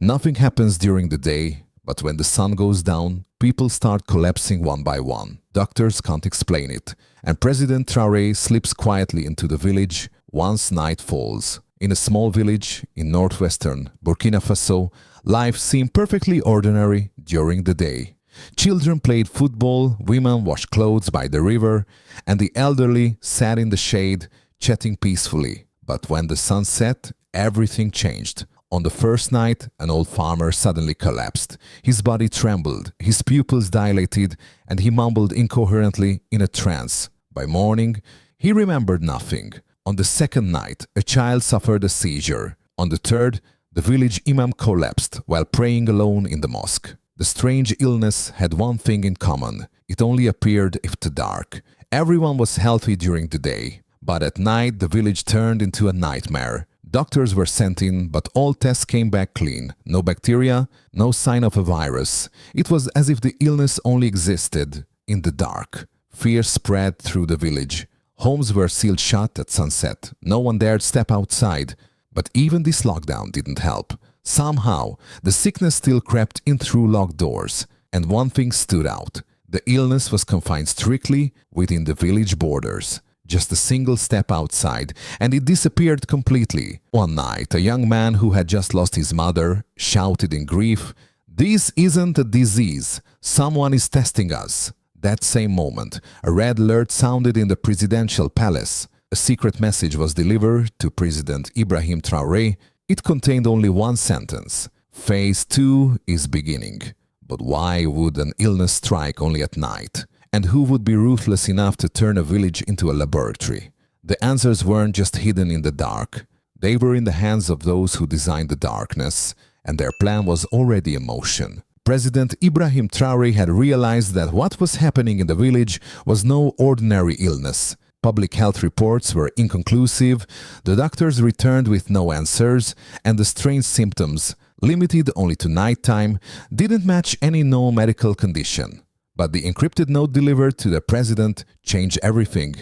Nothing happens during the day, but when the sun goes down, people start collapsing one by one. Doctors can't explain it, and President Traoré slips quietly into the village once night falls. In a small village in northwestern Burkina Faso, life seemed perfectly ordinary during the day. Children played football, women washed clothes by the river, and the elderly sat in the shade, chatting peacefully. But when the sun set, everything changed. On the first night, an old farmer suddenly collapsed. His body trembled, his pupils dilated, and he mumbled incoherently in a trance. By morning, he remembered nothing. On the second night, a child suffered a seizure. On the third, the village imam collapsed while praying alone in the mosque. The strange illness had one thing in common. It only appeared after dark. Everyone was healthy during the day, but at night the village turned into a nightmare. Doctors were sent in, but all tests came back clean. No bacteria, no sign of a virus. It was as if the illness only existed in the dark. Fear spread through the village. Homes were sealed shut at sunset. No one dared step outside. But even this lockdown didn't help. Somehow, the sickness still crept in through locked doors. And one thing stood out. The illness was confined strictly within the village borders. Just a single step outside, and it disappeared completely. One night, a young man who had just lost his mother shouted in grief, "This isn't a disease. Someone is testing us." That same moment, a red alert sounded in the presidential palace. A secret message was delivered to President Ibrahim Traoré. It contained only one sentence. Phase 2 is beginning. But why would an illness strike only at night? And who would be ruthless enough to turn a village into a laboratory? The answers weren't just hidden in the dark. They were in the hands of those who designed the darkness, and their plan was already in motion. President Ibrahim Traoré had realized that what was happening in the village was no ordinary illness. Public health reports were inconclusive, the doctors returned with no answers, and the strange symptoms, limited only to nighttime, didn't match any known medical condition. But the encrypted note delivered to the president changed everything.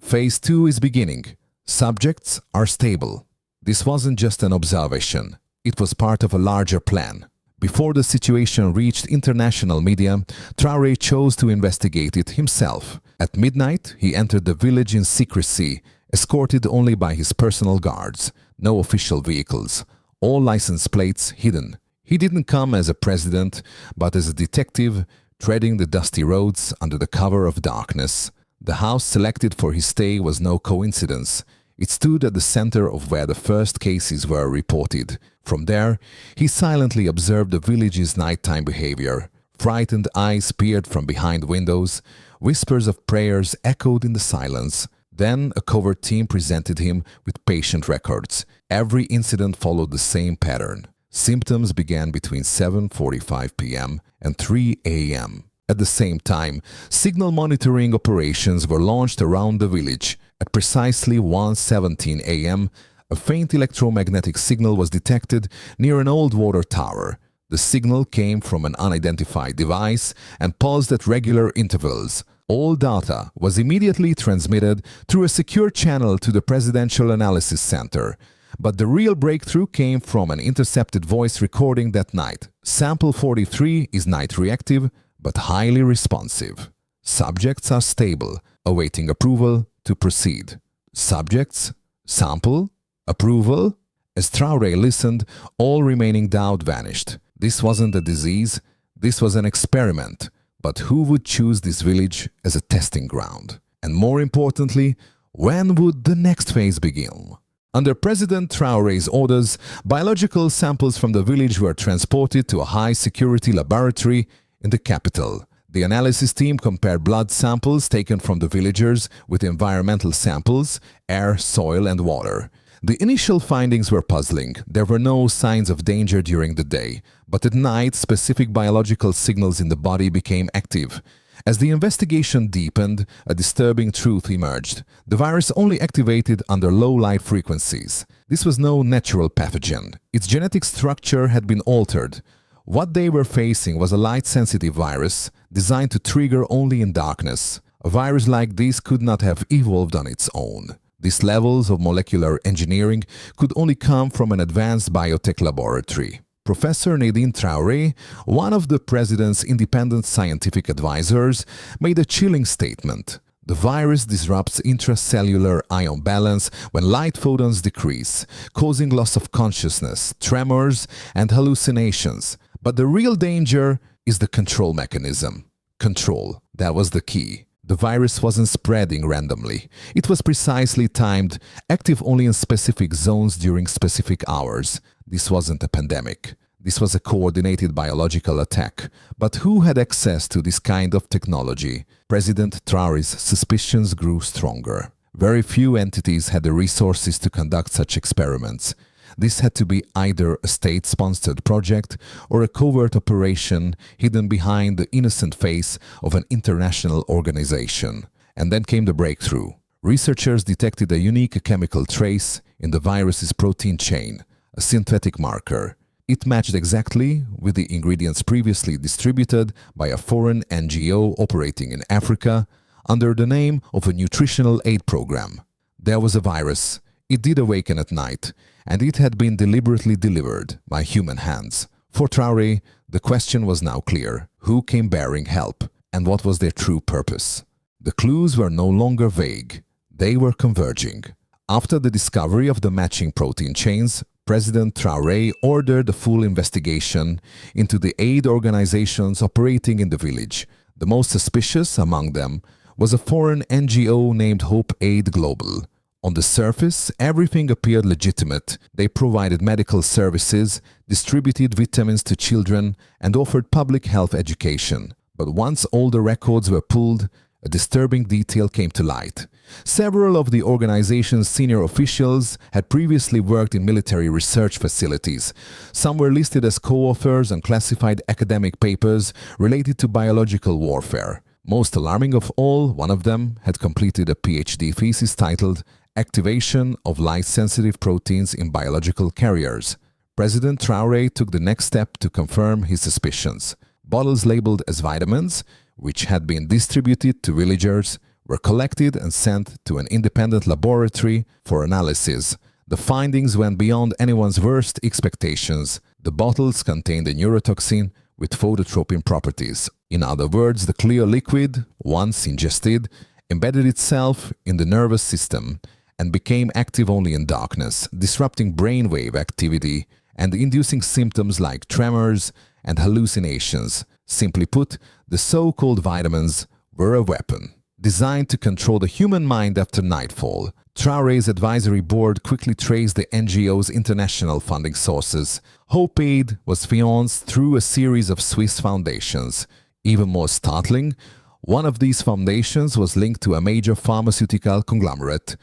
Phase 2 is beginning. Subjects are stable. This wasn't just an observation. It was part of a larger plan. Before the situation reached international media, Traoré chose to investigate it himself. At midnight, he entered the village in secrecy, escorted only by his personal guards. No official vehicles. All license plates hidden. He didn't come as a president, but as a detective, treading the dusty roads under the cover of darkness. The house selected for his stay was no coincidence. It stood at the center of where the first cases were reported. From there, he silently observed the village's nighttime behavior. Frightened eyes peered from behind windows. Whispers of prayers echoed in the silence. Then a covert team presented him with patient records. Every incident followed the same pattern. Symptoms began between 7:45 p.m. and 3 a.m. At the same time, signal monitoring operations were launched around the village. At precisely 1:17 a.m., a faint electromagnetic signal was detected near an old water tower. The signal came from an unidentified device and pulsed at regular intervals. All data was immediately transmitted through a secure channel to the Presidential Analysis Center. But the real breakthrough came from an intercepted voice recording that night. Sample 43 is night reactive, but highly responsive. Subjects are stable, awaiting approval to proceed. Subjects, sample, approval. As Traoré listened, all remaining doubt vanished. This wasn't a disease, this was an experiment. But who would choose this village as a testing ground? And more importantly, when would the next phase begin? Under President Traoré's orders, biological samples from the village were transported to a high-security laboratory in the capital. The analysis team compared blood samples taken from the villagers with environmental samples, air, soil, and water. The initial findings were puzzling. There were no signs of danger during the day, but at night, specific biological signals in the body became active. As the investigation deepened, a disturbing truth emerged. The virus only activated under low light frequencies. This was no natural pathogen. Its genetic structure had been altered. What they were facing was a light-sensitive virus designed to trigger only in darkness. A virus like this could not have evolved on its own. These levels of molecular engineering could only come from an advanced biotech laboratory. Professor Nadine Traoré, one of the president's independent scientific advisors, made a chilling statement. The virus disrupts intracellular ion balance when light photons decrease, causing loss of consciousness, tremors, and hallucinations. But the real danger is the control mechanism. Control. That was the key. The virus wasn't spreading randomly. It was precisely timed, active only in specific zones during specific hours. This wasn't a pandemic. This was a coordinated biological attack. But who had access to this kind of technology? President Traoré's suspicions grew stronger. Very few entities had the resources to conduct such experiments. This had to be either a state-sponsored project or a covert operation hidden behind the innocent face of an international organization. And then came the breakthrough. Researchers detected a unique chemical trace in the virus's protein chain, a synthetic marker. It matched exactly with the ingredients previously distributed by a foreign NGO operating in Africa under the name of a nutritional aid program. There was a virus. It did awaken at night, and it had been deliberately delivered by human hands. For Traoré, the question was now clear. Who came bearing help, and what was their true purpose? The clues were no longer vague. They were converging. After the discovery of the matching protein chains, President Traoré ordered a full investigation into the aid organizations operating in the village. The most suspicious among them was a foreign NGO named Hope Aid Global. On the surface, everything appeared legitimate. They provided medical services, distributed vitamins to children, and offered public health education. But once all the records were pulled, a disturbing detail came to light. Several of the organization's senior officials had previously worked in military research facilities. Some were listed as co-authors on classified academic papers related to biological warfare. Most alarming of all, one of them had completed a PhD thesis titled Activation of Light-Sensitive Proteins in Biological Carriers. President Traoré took the next step to confirm his suspicions. Bottles labeled as vitamins, which had been distributed to villagers, were collected and sent to an independent laboratory for analysis. The findings went beyond anyone's worst expectations. The bottles contained a neurotoxin with phototropin properties. In other words, the clear liquid, once ingested, embedded itself in the nervous system and became active only in darkness, disrupting brainwave activity and inducing symptoms like tremors and hallucinations. Simply put, the so-called vitamins were a weapon, designed to control the human mind after nightfall. Traoré's advisory board quickly traced the NGO's international funding sources. Hope Aid was financed through a series of Swiss foundations. Even more startling, one of these foundations was linked to a major pharmaceutical conglomerate.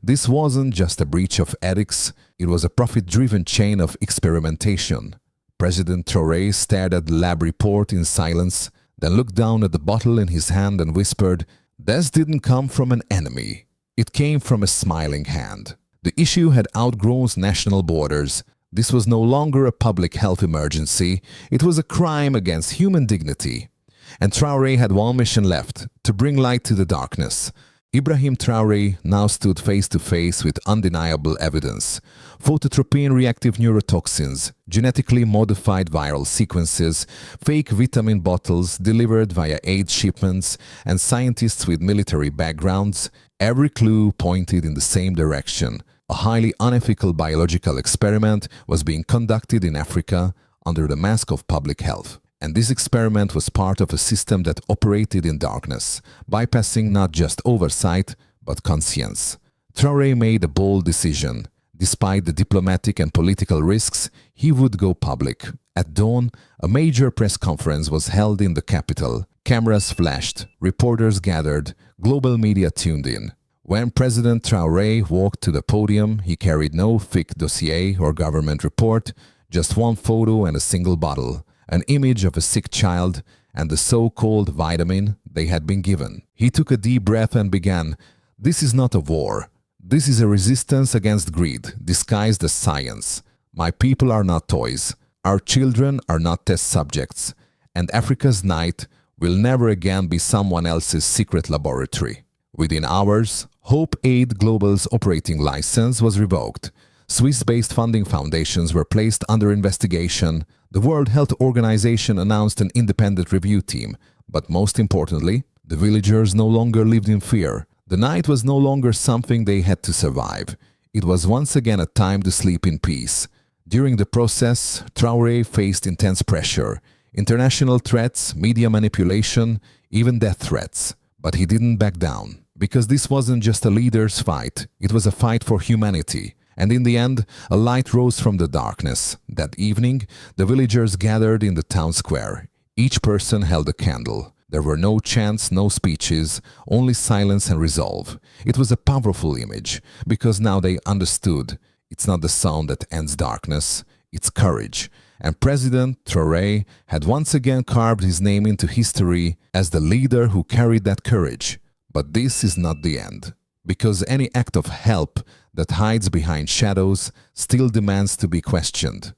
This wasn't just a breach of ethics, it was a profit-driven chain of experimentation. President Traoré stared at the lab report in silence, then looked down at the bottle in his hand and whispered, "This didn't come from an enemy. It came from a smiling hand." The issue had outgrown national borders. This was no longer a public health emergency. It was a crime against human dignity. And Traoré had one mission left, to bring light to the darkness. Ibrahim Traoré now stood face to face with undeniable evidence. Phototropin reactive neurotoxins, genetically modified viral sequences, fake vitamin bottles delivered via aid shipments, and scientists with military backgrounds. Every clue pointed in the same direction. A highly unethical biological experiment was being conducted in Africa under the mask of public health. And this experiment was part of a system that operated in darkness, bypassing not just oversight, but conscience. Traoré made a bold decision. Despite the diplomatic and political risks, he would go public. At dawn, a major press conference was held in the capital. Cameras flashed, reporters gathered, global media tuned in. When President Traoré walked to the podium, he carried no thick dossier or government report, just one photo and a single bottle. An image of a sick child and the so-called vitamin they had been given. He took a deep breath and began, "This is not a war. This is a resistance against greed, disguised as science. My people are not toys. Our children are not test subjects. And Africa's night will never again be someone else's secret laboratory." Within hours, Hope Aid Global's operating license was revoked. Swiss-based funding foundations were placed under investigation. The World Health Organization announced an independent review team. But most importantly, the villagers no longer lived in fear. The night was no longer something they had to survive. It was once again a time to sleep in peace. During the process, Traoré faced intense pressure, international threats, media manipulation, even death threats. But he didn't back down, because this wasn't just a leader's fight, it was a fight for humanity. And in the end, a light rose from the darkness. That evening, the villagers gathered in the town square. Each person held a candle. There were no chants, no speeches, only silence and resolve. It was a powerful image, because now they understood. It's not the sound that ends darkness, it's courage. And President Traoré had once again carved his name into history as the leader who carried that courage. But this is not the end, because any act of help that hides behind shadows still demands to be questioned.